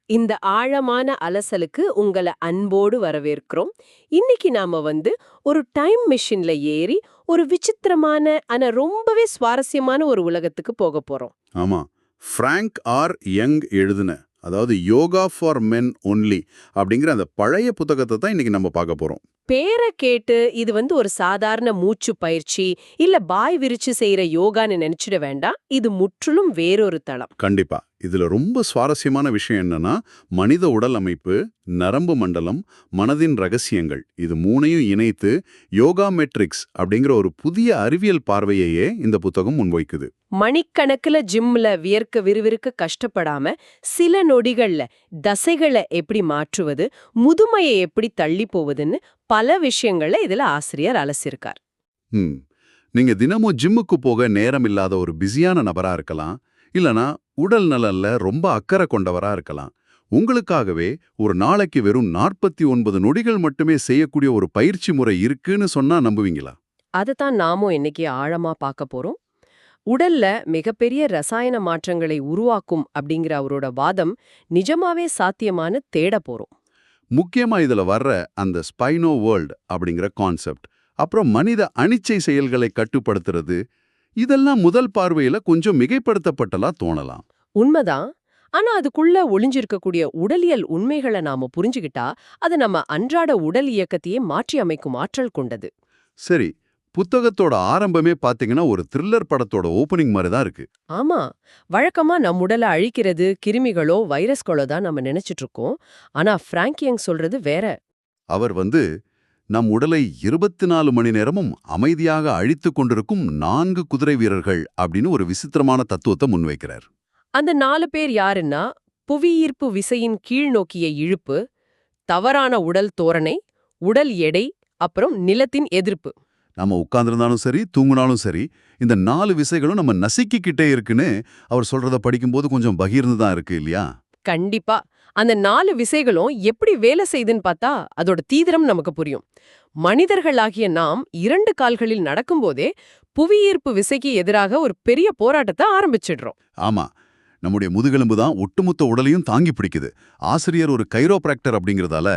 இந்த ஆழமான அலசலுக்கு உங்கள அன்போடு வரவேற்கிறோம். இன்னைக்கு நாம ஒரு டைம் மெஷின்ல ஏறி ஒரு விசித்திரமான ஆனா ரொம்பவே சுவாரஸ்யமான ஒரு உலகத்துக்கு போக போறோம். ஆமா. ஃப்ராங்க் ஆர் யங் எழுதுன, அதாவது யோகா ஃபார் மென் ஒன்லி அப்படிங்கிற அந்த பழைய புத்தகத்தை தான் இன்னைக்கு நம்ம பார்க்க போறோம். பேரை கேட்டு இது ஒரு சாதாரண மூச்சு பயிற்சி இல்ல பாய் விரிச்சு செய்யற யோகான்னு நினைச்சிட வேண்டாம். இது முற்றிலும் வேறொரு தளம். கண்டிப்பா. இதுல ரொம்ப சுவாரஸ்யமான விஷயம் என்னன்னா, மனித உடல் அமைப்பு, நரம்பு மண்டலம், மனதின் ரகசியங்கள் இது மூணையும் இணைத்து யோகா மெட்ரிக்ஸ் அப்படிங்கிற ஒரு புதிய அறிவியல் பார்வையையே இந்த புத்தகம் முன்வைக்குது. மணிக்கணக்குல ஜிம்ல வியர்க்க விறுவிறுக்க கஷ்டப்படாம சில நொடிகள்ல தசைகளை எப்படி மாற்றுவது, முதுமையை எப்படி தள்ளி போவதுன்னு பல விஷயங்கள்ல இதுல ஆசிரியர் அலசிருக்கார். ம். நீங்க தினமும் ஜிம்முக்கு போக நேரம் இல்லாத ஒரு பிஸியான நபரா இருக்கலாம், இல்லனா உடல் நலன்ல ரொம்ப அக்கறை கொண்டவரா இருக்கலாம். உங்களுக்காகவே ஒரு நாளைக்கு வெறும் 49 நொடிகள் மட்டுமே செய்யக்கூடிய ஒரு பயிற்சி முறை இருக்குன்னு சொன்னா நம்புவீங்களா? அதைத்தான் நாமும் இன்னைக்கு ஆழமா பார்க்க போறோம். உடல்ல மிகப்பெரிய ரசாயன மாற்றங்களை உருவாக்கும் அப்படிங்கிற அவரோட வாதம் நிஜமாவே சாத்தியமானு தேட போறோம். முக்கியமா இதுல வர்ற அந்த ஸ்பைனோ வேர்ல்ட் அப்படிங்கிற கான்செப்ட், அப்புறம் மனித அனிச்சை செயல்களை கட்டுப்படுத்துறது, இதெல்லாம் முதல் பார்வையில கொஞ்சம் மிகைப்படுத்தப்பட்டலா தோணலாம். உண்மைதான். ஆனா அதுக்குள்ள ஒளிஞ்சிருக்கக்கூடிய உடலியல் உண்மைகளை நாம புரிஞ்சுகிட்டா அது நம்ம அன்றாட உடல் இயக்கத்தையே மாற்றி அமைக்கும் ஆற்றல் கொண்டது. சரி, புத்தகத்தோட ஆரம்பமே பாத்தீங்கன்னா ஒரு த்ரில்லர் படத்தோட ஓபனிங் மாதிரி தான் இருக்கு. ஆமா, வழக்கமா நம் உடலை அழிக்கிறது கிருமிகளோ வைரஸ்களோ தான் நம்ம நினைச்சிட்டு இருக்கோம். ஆனா பிராங்க் யங் சொல்றது வேற. அவர் நம் உடலை 24 மணி நேரமும் அமைதியாக அழித்துக் கொண்டிருக்கும் 4 குதிரை வீரர்கள் அப்படின்னு ஒரு விசித்திரமான தத்துவத்தை முன்வைக்கிறார். அந்த 4 பேர் யாருன்னா, புவியீர்ப்பு விசையின் கீழ்நோக்கிய இழுப்பு, தவறான உடல் தோரணை, உடல் எடை, அப்புறம் நிலத்தின் எதிர்ப்பு. நம்ம உட்கார்ந்திருந்தாலும் சரி, தூங்குனாலும் சரி, இந்த 4 விசைகளும் நம்ம நசுக்கிக்கிட்டே இருக்குன்னு அவர் சொல்றத படிக்கும்போது கொஞ்சம் பகீர்ந்து தான் இருக்கு இல்லையா? கண்டிப்பா. அந்த 4 விசைகளும் எப்படி வேலை செய்துன்னு பார்த்தா அதோட தீவிரம் நமக்கு புரியும். மனிதர்களாகிய நாம் 2 கால்களில் நடக்கும்போதே புவியீர்ப்பு விசைக்கு எதிராக ஒரு பெரிய போராட்டத்தை ஆரம்பிச்சிடுறோம். ஆமா. நம்முடைய முதுகெலும்பு தான் ஒட்டுமொத்த உடலையும் தாங்கி பிடிக்குது. ஆசிரியர் ஒரு கைரோபிராக்டர் அப்படிங்கறதால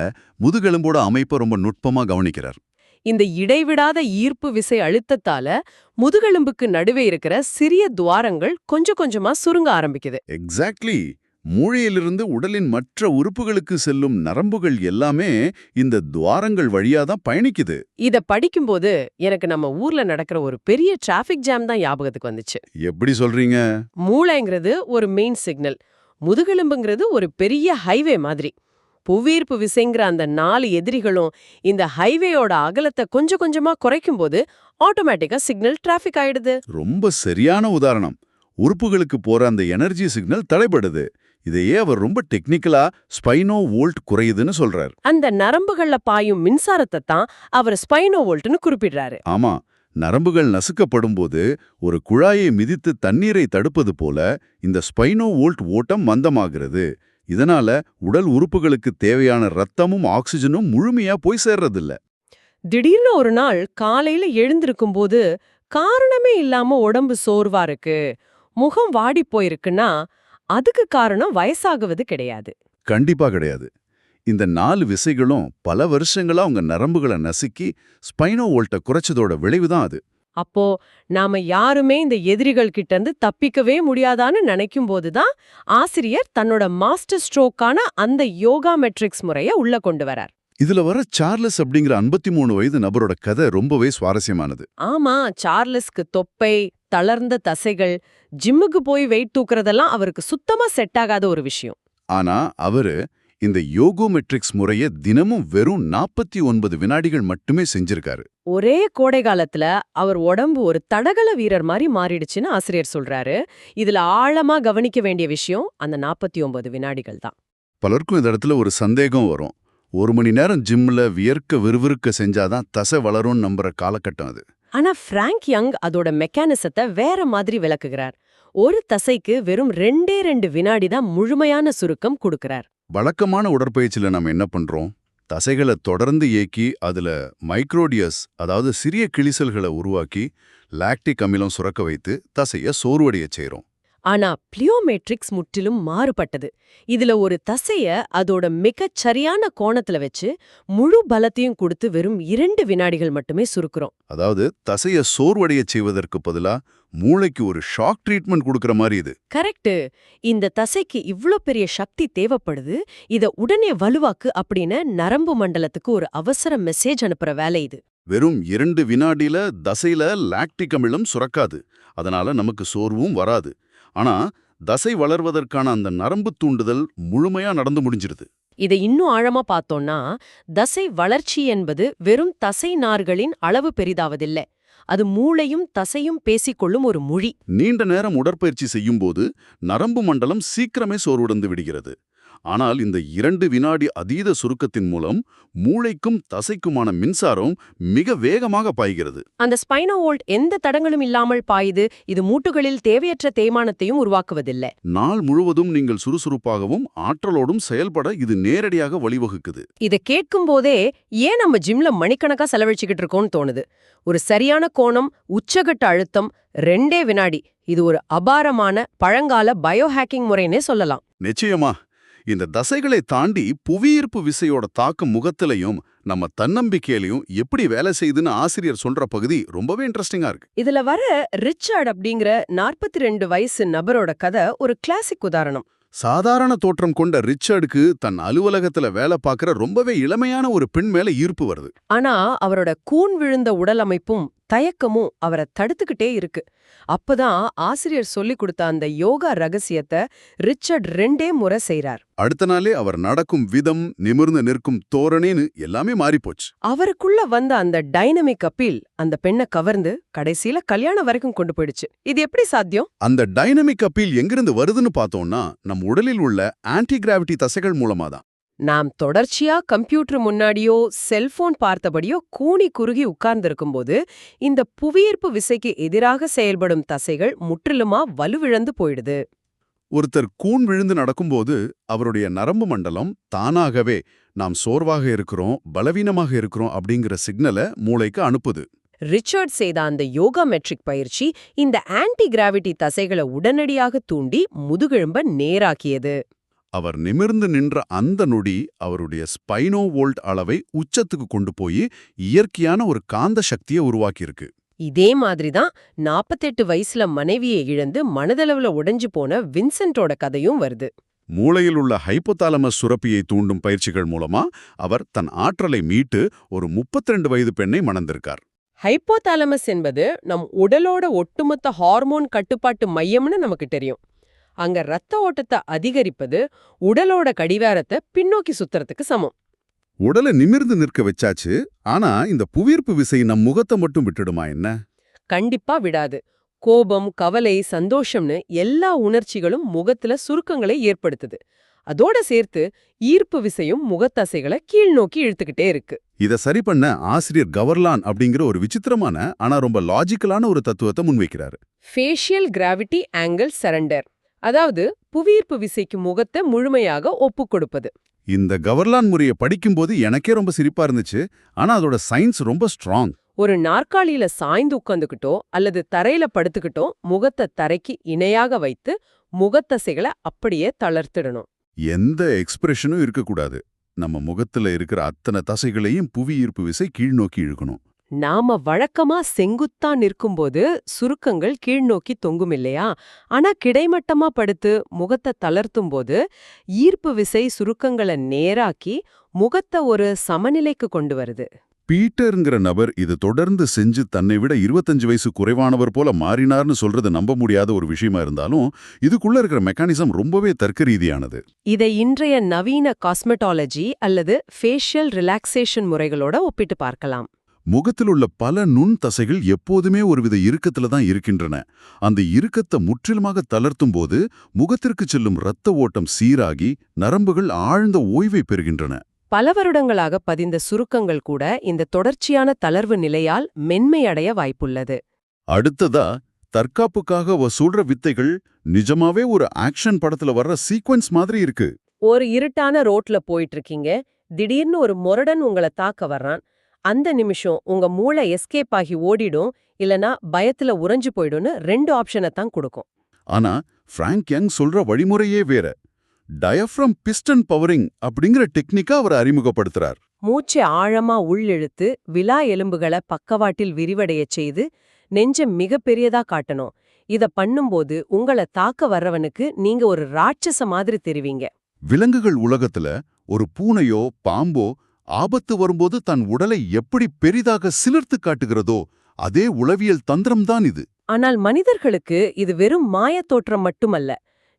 முதுகெலும்போட அமைப்பை ரொம்ப நுட்பமா கவனிக்கிறார். இந்த இடைவிடாத ஈர்ப்பு விசை அழுத்தத்தால முதுகெலும்புக்கு நடுவே இருக்கிற சிறிய துவாரங்கள் கொஞ்சம் கொஞ்சமா சுருங்க ஆரம்பிக்குது. எக்ஸாக்ட்லி. மூளையிலிருந்து உடலின் மற்ற உறுப்புகளுக்கு செல்லும் நரம்புகள் எல்லாமே இந்த துவாரங்கள் வழியா தான் பயணிக்குது. இத படிக்கும்போது எனக்கு நம்ம ஊர்ல நடக்கிற ஒரு பெரிய டிராஃபிக் ஜாம் தான் ஞாபகத்துக்கு வந்துச்சு. எப்படி சொல்றீங்க? மூளைங்கிறது ஒரு மெயின் சிக்னல், முதுகெலும்புங்கிறது ஒரு பெரிய ஹைவே மாதிரி. புவியீர்ப்பு விசைங்கிற அந்த 4 எதிரிகளும் இந்த ஹைவேயோட அகலத்தை கொஞ்சம் கொஞ்சமா குறைக்கும்போது ஆட்டோமேட்டிக்கா சிக்னல் டிராஃபிக் ஆயிடுது. ரொம்ப சரியான உதாரணம். உறுப்புகளுக்கு போற அந்த எனர்ஜி சிக்னல் தடைபடுது. இதையே அவர் ரொம்ப டெக்னிக்கலா ஸ்பைனோ வோல்ட் குறையுதுன்னு சொல்றார். அந்த நரம்புகள்ல பாயும் மின்சாரத்தை தான் அவர் ஸ்பைனோ வோல்ட்னு குறிப்பிடுறாரு. ஆமா. நரம்புகள் நசுக்கப்படும்போது ஒரு குழாயை மிதித்து தண்ணீரை தடுப்பது போல இந்த ஸ்பைனோ வோல்ட் ஓட்டம் மந்தமாகிறது. இதனால உடல் உறுப்புகளுக்கு தேவையான ரத்தமும் ஆக்சிஜனும் முழுமையா போய் சேர்றதில்ல. திடீர்னு ஒரு நாள் காலையில எழுந்திருக்கும் போது காரணமே இல்லாம உடம்பு சோர்வா இருக்கு, முகம் வாடி போயிருக்குன்னா அதுக்கு காரணம் வயசாகுவது கிடையாது. கண்டிப்பா கிடையாது. இந்த 4 விசைகளும் பல வருஷங்களா உங்க நரம்புகளை நசுக்கி ஸ்பைனோ வோல்ட்டை குறைச்சதோட விளைவுதான் அது. அப்போ நாம யாருமே இந்த எதிரிகள் கிட்ட இருந்து தப்பிக்கவே முடியாதான்னு நினைக்கும் போதுதான் ஆசிரியர் தன்னோட மாஸ்டர் ஸ்ட்ரோக்கான அந்த யோகா மெட்ரிக்ஸ் முறைய உள்ள கொண்டு வரார். இதுல வர சார்லஸ் அப்படிங்கிற 53 வயது நபரோட கதை ரொம்பவே சுவாரஸ்யமானது. ஆமா, சார்லஸ்க்கு தொப்பை, தளர்ந்த தசைகள், ஜிம்முக்கு போய் வெயிட் தூக்குறதெல்லாம் அவருக்கு சுத்தமா செட் ஆகாத ஒரு விஷயம். ஆனா அவரு இந்த யோகோமெட்ரிக்ஸ் முறைய தினமும் வெறும் 49 வினாடிகள் மட்டுமே செஞ்சிருக்காரு. ஒரே கோடை காலத்துல அவர் உடம்பு ஒரு தடகள வீரர் மாதிரி மாறிடுச்சுன்னு ஆசிரியர் சொல்றாரு. இதுல ஆழமா கவனிக்க வேண்டிய விஷயம் அந்த 49 வினாடிகள் தான். பலருக்கும் இந்த இடத்துல ஒரு சந்தேகம் வரும். 1 மணி நேரம் ஜிம்ல வியர்க்க விறுவிறுக்க செஞ்சாதான் தசை வளரும்னு நம்புற காலகட்டம் அது. ஆனா பிராங்க் யங் அதோட மெக்கானிசத்தை வேற மாதிரி விளக்குகிறார். ஒரு தசைக்கு வெறும் 2 வினாடி தான் முழுமையான சுருக்கம் கொடுக்கிறார். வழக்கமான உடற்பயிற்சியில நம்ம என்ன பண்றோம்? தசைகளை தொடர்ந்து இயக்கி அதுல மைக்ரோடியஸ், அதாவது சிறிய கிழிசல்களை உருவாக்கி லாக்டிக் அமிலம் சுரக்க வைத்து தசைய சோர்வடைய செய்றோம். ஆனா பிளியோமேட்ரிக்ஸ் முற்றிலும் மாறுபட்டது. இதுல ஒரு தசைய அதோட மிகச் சரியான கோணத்துல வச்சு முழு பலத்தையும் கொடுத்து வெறும் 2 வினாடிகள் மட்டுமே சுருக்குறோம். அதாவது தசைய சோர்வடையச் செய்வதற்கு பதிலா மூளைக்கு ஒரு ஷாக் ட்ரீட்மெண்ட் கொடுக்கற மாதிரி இது. கரெக்ட். இந்த தசைக்கு இவ்ளோ பெரிய சக்தி தேவைப்படுது, இத உடனே வலுவாக்கு அப்படின்னு நரம்பு மண்டலத்துக்கு ஒரு அவசர மெசேஜ் அனுப்புற வேலை இது. வெறும் 2 வினாடியில தசையில லாக்டிக் அமிலம் சுரக்காது. அதனால நமக்கு சோர்வும் வராது. ஆனா தசை வளர்வதற்கான அந்த நரம்பு தூண்டுதல் முழுமையா நடந்து முடிஞ்சிருது. இதை இன்னும் ஆழமா பார்த்தோம்னா, தசை வளர்ச்சி என்பது வெறும் தசை நார்களின் அளவு பெரிதாவதில்ல. அது மூளையும் தசையும் பேசிக்கொள்ளும் ஒரு மொழி. நீண்ட நேரம் உடற்பயிற்சி செய்யும்போது நரம்பு மண்டலம் சீக்கிரமே சோர்வடைந்து விடுகிறது. ஆனால் இந்த 2 வினாடி அதீத சுருக்கத்தின் மூலம் மூளைக்கும் தசைக்குமான மின்சாரம் மிக வேகமாக பாய்கிறது. அந்த ஸ்பைனோவோல்ட் எந்த தடங்களும் இல்லாமல் பாயுது. இது மூட்டுகளில் தேவையற்ற தேய்மானத்தையும் உருவாக்குவதில்லை. நாள் முழுவதும் நீங்கள் சுறுசுறுப்பாகவும் ஆற்றலோடும் செயல்பட இது நேரடியாக வழிவகுக்குது. இதை கேட்கும் போதே ஏன் நம்ம ஜிம்ல மணிக்கணக்கா செலவழிச்சுக்கிட்டு இருக்கோம்னு தோணுது. ஒரு சரியான கோணம், உச்சகட்ட அழுத்தம், 2 வினாடி. இது ஒரு அபாரமான பழங்கால பயோஹேக்கிங் முறைன்னே சொல்லலாம். நிச்சயமா. இந்த தசைகளை தாண்டி புவியீர்ப்பு விசையோட தாக்கம் முகத்திலையும் நம்ம தன்னம்பிக்கையிலையும் எப்படி வேலை செய்யுதுன்னு ஆசிரியர் சொல்ற பகுதி ரொம்பவே இன்ட்ரெஸ்டிங்கா இருக்கு. இதுல வர ரிச்சர்ட் அப்படிங்கிற 42 வயசு நபரோட கதை ஒரு கிளாசிக் உதாரணம். சாதாரண தோற்றம் கொண்ட ரிச்சர்டுக்கு தன் அலுவலகத்துல வேலை பார்க்கற ரொம்பவே இளமையான ஒரு பெண் மேல ஈர்ப்பு வருது. ஆனா அவரோட கூன் விழுந்த உடல் அமைப்பும் தயக்கமும் அவரை தடுத்துக்கிட்டே இருக்கு. அப்பதான் ஆசிரியர் சொல்லிக் கொடுத்த அந்த யோகா ரகசியத்தை ரிச்சர்ட் 2 முறை செய்றார். அடுத்த நாளே அவர் நடக்கும் விதம், நிமிர்ந்து நிற்கும் தோரணைன்னு எல்லாமே மாறிப்போச்சு. அவருக்குள்ள வந்த அந்த டைனமிக் அப்பீல் அந்த பெண்ணை கவர்ந்து கடைசியில கல்யாணம் வரைக்கும் கொண்டு போயிடுச்சு. இது எப்படி சாத்தியம்? அந்த டைனமிக் அப்பீல் எங்கிருந்து வருதுன்னு பார்த்தோம்னா நம் உடலில் உள்ள ஆன்டி கிராவிட்டி தசைகள் மூலமா தான். நாம் தொடர்ச்சியா கம்ப்யூட்டர் முன்னாடியோ செல்போன் பார்த்தபடியோ கூனி குறுகி உட்கார்ந்திருக்கும்போது இந்த புவியீர்ப்பு விசைக்கு எதிராக செயல்படும் தசைகள் முற்றிலுமா வலுவிழந்து போயிடுது. ஒருத்தர் கூன் விழுந்து நடக்கும்போது அவருடைய நரம்பு மண்டலம் தானாகவே நாம் சோர்வாக இருக்கிறோம், பலவீனமாக இருக்கிறோம் அப்படிங்கிற சிக்னலை மூளைக்கு அனுப்புது. ரிச்சர்ட் செய்த அந்த யோகா மெட்ரிக் பயிற்சி இந்த ஆன்டி கிராவிட்டி தசைகளை உடனடியாக தூண்டி முதுகெலும்ப நேராக்கியது. அவர் நிமிர்ந்து நின்ற அந்த நொடி அவருடைய ஸ்பைனோவோல்ட் அளவை உச்சத்துக்கு கொண்டு போய் இயற்கையான ஒரு காந்த சக்தியை உருவாக்கியிருக்கு. இதே மாதிரிதான் 48 வயசுல மனைவியை இழந்து மனதளவுல உடைஞ்சு போன வின்சென்டோட கதையும் வருது. மூளையில் உள்ள ஹைப்போதாலமஸ் சுரப்பியை தூண்டும் பயிற்சிகள் மூலமா அவர் தன் ஆற்றலை மீட்டு ஒரு 32 வயது பெண்ணை மணந்திருக்கார். ஹைப்போதாலமஸ் என்பது நம் உடலோட ஒட்டுமொத்த ஹார்மோன் கட்டுப்பாட்டு மையம்னு நமக்கு தெரியும். அங்க ரத்த ஓட்டத்தை அதிகரிப்பது உடலோட கடிவாரத்தை பின்னோக்கி சுத்துறதுக்கு சமம். உடலை நிமிர்ந்து நிற்க வச்சாச்சு. ஆனா இந்த புவியீர்ப்பு விசை நம் முகத்தை மட்டும் விட்டுடுமா என்ன? கண்டிப்பா விடாது. கோபம், கவலை, சந்தோஷம்னு எல்லா உணர்ச்சிகளும் முகத்துல சுருக்கங்களை ஏற்படுத்துது. அதோட சேர்த்து ஈர்ப்பு விசையும் முகத்தசைகளை கீழ்நோக்கி இழுத்துக்கிட்டே இருக்கு. இத சரி பண்ண ஆசிரியர் கவர்லான் அப்படிங்கிற ஒரு விசித்திரமான ஆனா ரொம்ப லாஜிக்கலான ஒரு தத்துவத்தை முன்வைக்கிறாரு. ஃபேஷியல் கிராவிட்டி ஆங்கிள் சரண்டர், அதாவது புவியீர்ப்பு விசைக்கு முகத்தை முழுமையாக ஒப்புக் கொடுப்பது. இந்த கவர்லான் முறையை படிக்கும்போது எனக்கே ரொம்ப சிரிப்பா இருந்துச்சு. ஆனா அதோட சயின்ஸ் ரொம்ப ஸ்ட்ராங். ஒரு நாற்காலியில சாய்ந்து உட்காந்துக்கிட்டோ அல்லது தரையில படுத்துக்கிட்டோ முகத்தை தரைக்கு இணையாக வைத்து முகத்தசைகளை அப்படியே தளர்த்திடணும். எந்த எக்ஸ்பிரஷனும் இருக்கக்கூடாது. நம்ம முகத்துல இருக்கிற அத்தனை தசைகளையும் புவி ஈர்ப்பு விசை கீழ்நோக்கி இழுக்கணும். நாம வழக்கமா செங்குத்தா நிற்கும்போது சுருக்கங்கள் கீழ்நோக்கி தொங்கும் இல்லையா? ஆனா கிடைமட்டமா படுத்து முகத்தை தளர்த்தும் போது ஈர்ப்பு விசை சுருக்கங்களை நேராக்கி முகத்தை ஒரு சமநிலைக்கு கொண்டு வருது. பீட்டர்ங்கிற நபர் இது தொடர்ந்து செஞ்சு தன்னை விட 25 வயசு குறைவானவர் போல மாறினார்னு சொல்றது நம்ப முடியாத ஒரு விஷயமா இருந்தாலும் இதுக்குள்ள இருக்கிற மெக்கானிசம் ரொம்பவே தர்க்க ரீதியானது. இதை இன்றைய நவீன காஸ்மெட்டாலஜி அல்லது ஃபேஷியல் ரிலாக்ஸேஷன் முறைகளோட ஒப்பிட்டு பார்க்கலாம். முகத்தில் உள்ள பல நுண் தசைகள் எப்போதுமே ஒருவித இறுக்கத்துல தான் இருக்கின்றன. அந்த இறுக்கத்தை முற்றிலுமாக தளர்த்தும் போது முகத்திற்கு செல்லும் இரத்த ஓட்டம் சீராகி நரம்புகள் ஆழ்ந்த ஓய்வை பெறுகின்றன. பல வருடங்களாக பதிந்த சுருக்கங்கள் கூட இந்த தொடர்ச்சியான தளர்வு நிலையால் மென்மையடைய வாய்ப்புள்ளது. அடுத்ததா தற்காப்புக்காக சொல்ற வித்தைகள் நிஜமாவே ஒரு ஆக்ஷன் படத்துல வர்ற சீக்வென்ஸ் மாதிரி இருக்கு. ஒரு இருட்டான ரோட்ல போயிட்டு இருக்கீங்க, திடீர்னு ஒரு முரடன் உங்களை தாக்க வர்றான். அந்த நிமிஷம் உங்க மூளை எஸ்கேப் ஆகி ஓடிடும், இல்லனா பயத்துல உறைஞ்சு போயிடும்னு 2 ஆப்ஷனை தான் கொடுக்கும். ஆனா பிராங்க் யங் சொல்ற வழிமுறையே வேற. டயஃப்ரம் பிஸ்டன் பவரிங் அப்படிங்கிற டெக்னிக்கா அவர் அறிமுகப்படுத்துறார். மூச்சை ஆழமா உள்ளிழுத்து விலா எலும்புகளை பக்கவாட்டில் விரிவடையச் செய்து நெஞ்ச மிகப்பெரியதா காட்டணும். இத பண்ணும்போது உங்களை தாக்க வர்றவனுக்கு நீங்க ஒரு ராட்சச மாதிரி தெரிவீங்க. விலங்குகள் உலகத்துல ஒரு பூனையோ பாம்போ ஆபத்து வரும்போது தன் உடலை எப்படி பெரிதாக சிலிர்த்து காட்டுகிறதோ அதே உளவியல் தந்திரம்தான் இது. ஆனால் மனிதர்களுக்கு இது வெறும் மாயத் தோற்றம் மட்டுமல்ல.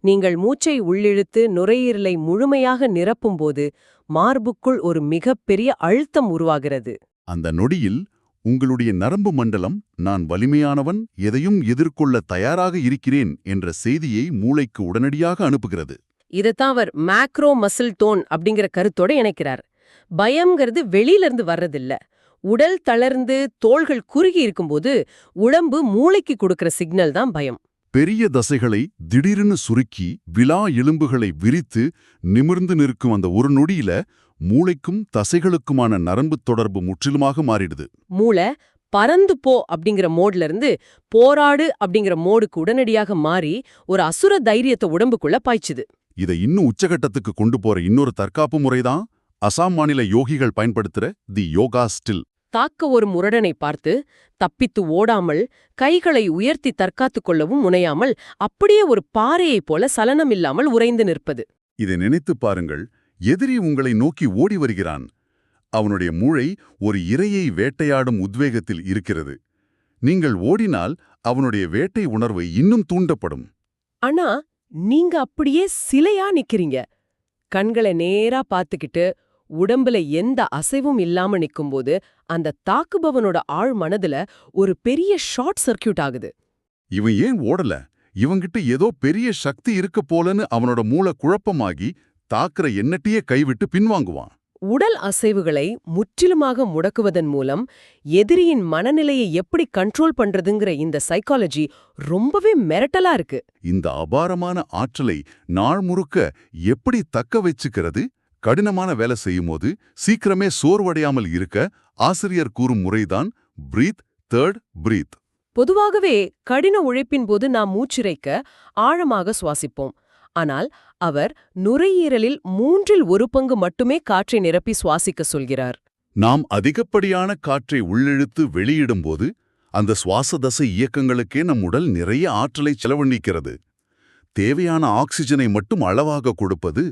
நீங்கள் மூச்சை உள்ளிழுத்து நுரையீரலை முழுமையாக நிரப்பும்போது மார்புக்குள் ஒரு மிகப்பெரிய அழுத்தம் உருவாகிறது. அந்த நொடியில் உங்களுடைய நரம்பு மண்டலம் நான் வலிமையானவன், எதையும் எதிர்கொள்ள தயாராக இருக்கிறேன் என்ற செய்தியை மூளைக்கு உடனடியாக அனுப்புகிறது. இதைத்தான் அவர் மேக்ரோ மசில் டோன் அப்படிங்கிற கருத்தோட இணைக்கிறார். பயம்ங்கிறது வெளியில இருந்து வர்றதில்ல. உடல் தளர்ந்து தோள்கள் குறுகி இருக்கும்போது உடம்பு மூளைக்கு கொடுக்கிற சிக்னல் தான் பயம். பெரிய தசைகளை திடீர்னு சுருக்கி விலா எலும்புகளை விரித்து நிமிர்ந்து நிற்கும் அந்த ஒரு நொடியில மூளைக்கும் தசைகளுக்குமான நரம்பு தொடர்பு முற்றிலுமாக மாறிடுது. மூளை பறந்து போ அப்படிங்கிற மோட்ல இருந்து போராடு அப்படிங்கிற மோடுக்கு உடனடியாக மாறி ஒரு அசுர தைரியத்தை உடம்புக்குள்ள பாய்ச்சுது. இதை இன்னும் உச்சகட்டத்துக்கு கொண்டு போற இன்னொரு தற்காப்பு முறைதான் அசாம் மாநில யோகிகள் பயன்படுத்துற தி யோகா ஸ்டில். தாக்க ஒரு முரடனை பார்த்து தப்பித்து ஓடாமல் கைகளை உயர்த்தி தற்காத்துக் கொள்ளவும் முனையாமல் அப்படியே ஒரு பாறையைப் போல சலனமில்லாமல் உறைந்து நிற்பது. இதை நினைத்து பாருங்கள். எதிரி உங்களை நோக்கி ஓடி வருகிறான். அவனுடைய மூளை ஒரு இரையை வேட்டையாடும் உத்வேகத்தில் இருக்கிறது. நீங்கள் ஓடினால் அவனுடைய வேட்டை உணர்வு இன்னும் தூண்டப்படும். ஆனா நீங்க அப்படியே சிலையா நிக்கிறீங்க. கண்களை நேரா பார்த்துக்கிட்டு உடம்புல எந்த அசைவும் இல்லாம நிக்கும்போது அந்த தாக்குபவனோட ஆழ் மனதுல ஒரு பெரிய ஷார்ட் சர்க்கியூட் ஆகுது. இவன் ஏன் ஓடல? இவங்கிட்ட ஏதோ பெரிய சக்தி இருக்க போலன்னு அவனோட மூளை குழப்பமாகி தாக்குற எண்ணத்தையே கைவிட்டு பின்வாங்குவான். உடல் அசைவுகளை முற்றிலுமாக முடக்குவதன் மூலம் எதிரியின் மனநிலையை எப்படி கண்ட்ரோல் பண்றதுங்கிற இந்த சைக்காலஜி ரொம்பவே மிரட்டலா இருக்கு. இந்த அபாரமான ஆற்றலை நாள் முழுக்க எப்படி தக்க வச்சுக்கிறது? கடினமான வேலை செய்யும்போது சீக்கிரமே சோர்வடையாமல் இருக்க ஆசிரியர் கூறும் முறைதான் பிரீத், தேர்ட் பிரீத். பொதுவாகவே கடின உழைப்பின் போது நாம் மூச்சிறைக்க ஆழமாக சுவாசிப்போம். ஆனால் அவர் நுரையீரலில் 1/3 மட்டுமே காற்றை நிரப்பி சுவாசிக்க சொல்கிறார். நாம் அதிகப்படியான காற்றை உள்ளிழுத்து வெளியிடும்போது அந்த சுவாச தசை இயக்கங்களுக்கே நம் உடல் நிறைய ஆற்றலை செலவழிக்கிறது. தேவையான ஆக்சிஜனை மட்டும் அளவாக கொடுப்பது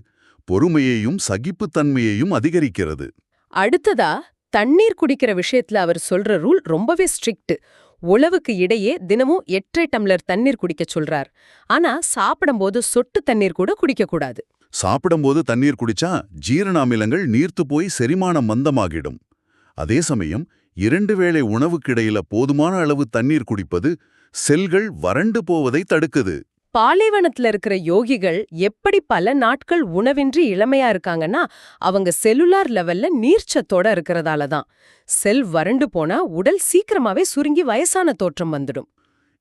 பொறுமையையும் சகிப்புத்தன்மையையும் அதிகரிக்கிறது. அடுத்ததா தண்ணீர் குடிக்கிற விஷயத்துல அவர் சொல்ற ரூல் ரொம்பவே ஸ்ட்ரிக்ட். உணவுக்கு இடையே தினமும் 8 டம்ளர் தண்ணீர் குடிக்க சொல்றார். ஆனா சாப்பிடும்போது சொட்டு தண்ணீர் கூட குடிக்க கூடாது. சாப்பிடும்போது தண்ணீர் குடிச்சா ஜீரண அமிலங்கள் நீர்த்து போய் செரிமானம் மந்தமாகிடும். அதே சமயம் 2 வேளை உணவுக்கிடையில போதுமான அளவு தண்ணீர் குடிப்பது செல்கள் வறண்டு போவதை தடுக்குது. பாலைவனத்துல இருக்கிற யோகிகள் எப்படி பல நாட்கள் உணவின்றி இளமையா இருக்காங்கன்னா அவங்க செல்லுலார் லெவல்ல நீர்ச்சத்தோட இருக்கிறதால தான். செல் வறண்டு போனா உடல் சீக்கிரமாவே சுருங்கி வயசான தோற்றம் வந்துடும்.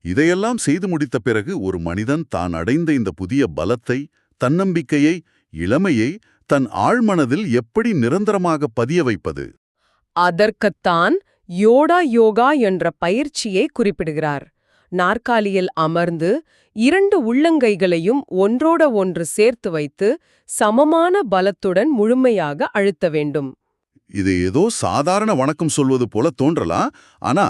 இதையெல்லாம் செய்து முடித்த பிறகு ஒரு மனிதன் தான் அடைந்த இந்த புதிய பலத்தை, தன்னம்பிக்கையை, இளமையை தன் ஆழ்மனதில் எப்படி நிரந்தரமாக பதிய வைப்பது? அதற்குத்தான் யோகா என்ற பயிற்சியை குறிப்பிடுகிறார். நாற்காலியில் அமர்ந்து 2 உள்ளங்கைகளையும் ஒன்றோட ஒன்று சேர்த்து வைத்து சமமான பலத்துடன் முழுமையாக அழுத்த வேண்டும். இது ஏதோ சாதாரண வணக்கம் சொல்வது போல தோன்றலாம். ஆனா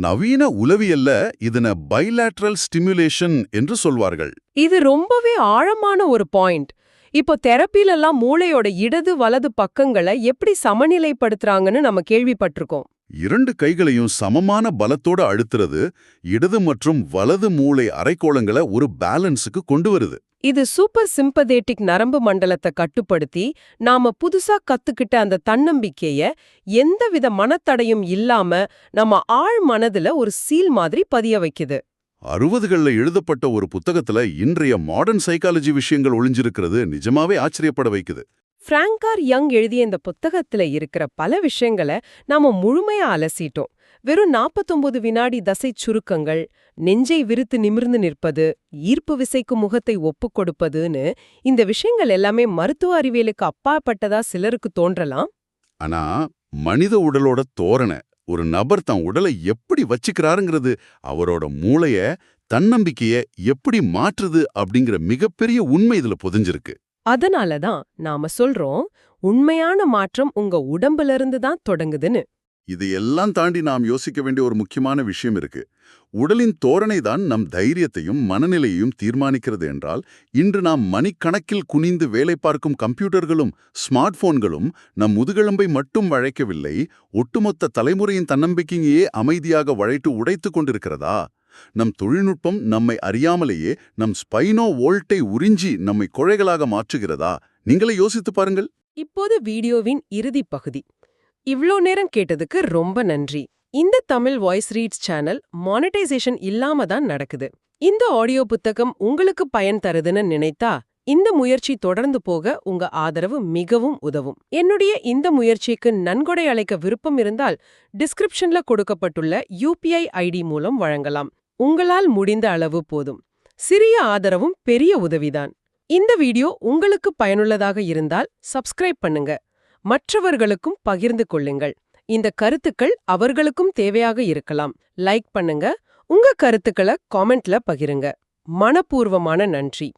நவீன உளவியல்ல இதனை பைலேட்ரல் ஸ்டிமுலேஷன் என்று சொல்வார்கள். இது ரொம்பவே ஆழமான ஒரு பாயிண்ட். இப்போ தெரப்பிலெல்லாம் மூளையோட இடது வலது பக்கங்களை எப்படி சமநிலைப்படுத்துறாங்கன்னு நம்ம கேள்விப்பட்டிருக்கோம். 2 கைகளையும் சமமான பலத்தோட அழுத்துறது இடது மற்றும் வலது மூளை அரைக்கோளங்களை ஒரு பேலன்ஸுக்கு கொண்டு வருது. இது சூப்பர் சிம்பதேட்டிக் நரம்பு மண்டலத்தை கட்டுப்படுத்தி நாம புதுசா கத்துக்கிட்ட அந்த தன்னம்பிக்கைய எந்தவித மனத்தடையும் இல்லாம நம்ம ஆழ் மனதுல ஒரு சீல் மாதிரி பதிய வைக்குது. 60களில் எழுதப்பட்ட ஒரு புத்தகத்துல இன்றைய மாடர்ன் சைக்காலஜி விஷயங்கள் ஒளிஞ்சிருக்கிறது நிஜமாவே ஆச்சரியப்பட வைக்குது. பிராங்கார் யங் எழுதிய இந்த புத்தகத்துல இருக்கிற பல விஷயங்களை நாம முழுமையா அலசிட்டோம். வெறும் 49 வினாடி தசை சுருக்கங்கள், நெஞ்சை விரித்து நிமிர்ந்து நிற்பது, ஈர்ப்பு விசைக்கு முகத்தை ஒப்புக் கொடுப்பதுன்னு இந்த விஷயங்கள் எல்லாமே மருத்துவ அறிவியலுக்கு அப்பாற்பட்டதா சிலருக்கு தோன்றலாம். ஆனா மனித உடலோட தோரணை, ஒரு நபர் தன் உடலை எப்படி வச்சுக்கிறாருங்கிறது அவரோட மூளைய தன்னம்பிக்கைய எப்படி மாற்றுது அப்படிங்கிற மிகப்பெரிய உண்மை இதுல புதைஞ்சிருக்கு. அதனால தான் நாம சொல்றோம், உண்மையான மாற்றம் உங்க உடம்புல இருந்து தான் தொடங்குதுன்னு. இது எல்லாம் தாண்டி நாம் யோசிக்க வேண்டிய ஒரு முக்கியமான விஷயம் இருக்கு. உடலின் தோரணை தான் நம் தைரியத்தையும் மனநிலையையும் தீர்மானிக்கிறது என்றால், இன்று நாம் மணிக்கணக்கில் குனிந்து வேலை பார்க்கும் கம்ப்யூட்டர்களும் ஸ்மார்ட் போன்களும் நம் முதுகெலும்பை மட்டும் வளைக்கவில்லை, ஒட்டுமொத்த தலைமுறையின் தன்னம்பிக்கையே அமைதியாக வளைத்து உடைத்துக் கொண்டிருக்கிறதா? நம் தொழில்நுட்பம் நம்மை அறியாமலேயே நம் ஸ்பைனோ வோல்ட்டை உறிஞ்சி நம்மை குழைகளாக மாற்றுகிறதா? நீங்களே யோசித்து பாருங்கள். இப்போது வீடியோவின் இறுதிப் பகுதி. இவ்ளோ நேரம் கேட்டதுக்கு ரொம்ப நன்றி. இந்த Tamil voice reads channel monetisation இல்லாம தான் நடக்குது. இந்த ஆடியோ புத்தகம் உங்களுக்கு பயன் தருதுன்னு நினைத்தா, இந்த முயற்சி தொடர்ந்து போக உங்க ஆதரவு மிகவும் உதவும். என்னுடைய இந்த முயற்சிக்கு நன்கொடை அளிக்க விருப்பம் இருந்தால், டிஸ்கிரிப்ஷன்ல கொடுக்கப்பட்டுள்ள UPI ID மூலம் வழங்கலாம். உங்களால் முடிந்த அளவு போதும். சிறிய ஆதரவும் பெரிய உதவிதான். இந்த வீடியோ உங்களுக்கு பயனுள்ளதாக இருந்தால் சப்ஸ்கிரைப் பண்ணுங்க. மற்றவர்களுக்கும் பகிர்ந்து கொள்ளுங்கள். இந்த கருத்துக்கள் அவர்களுக்கும் தேவையாக இருக்கலாம். லைக் பண்ணுங்க. உங்க கருத்துக்களை காமெண்ட்ல பகிருங்க. மனப்பூர்வமான நன்றி.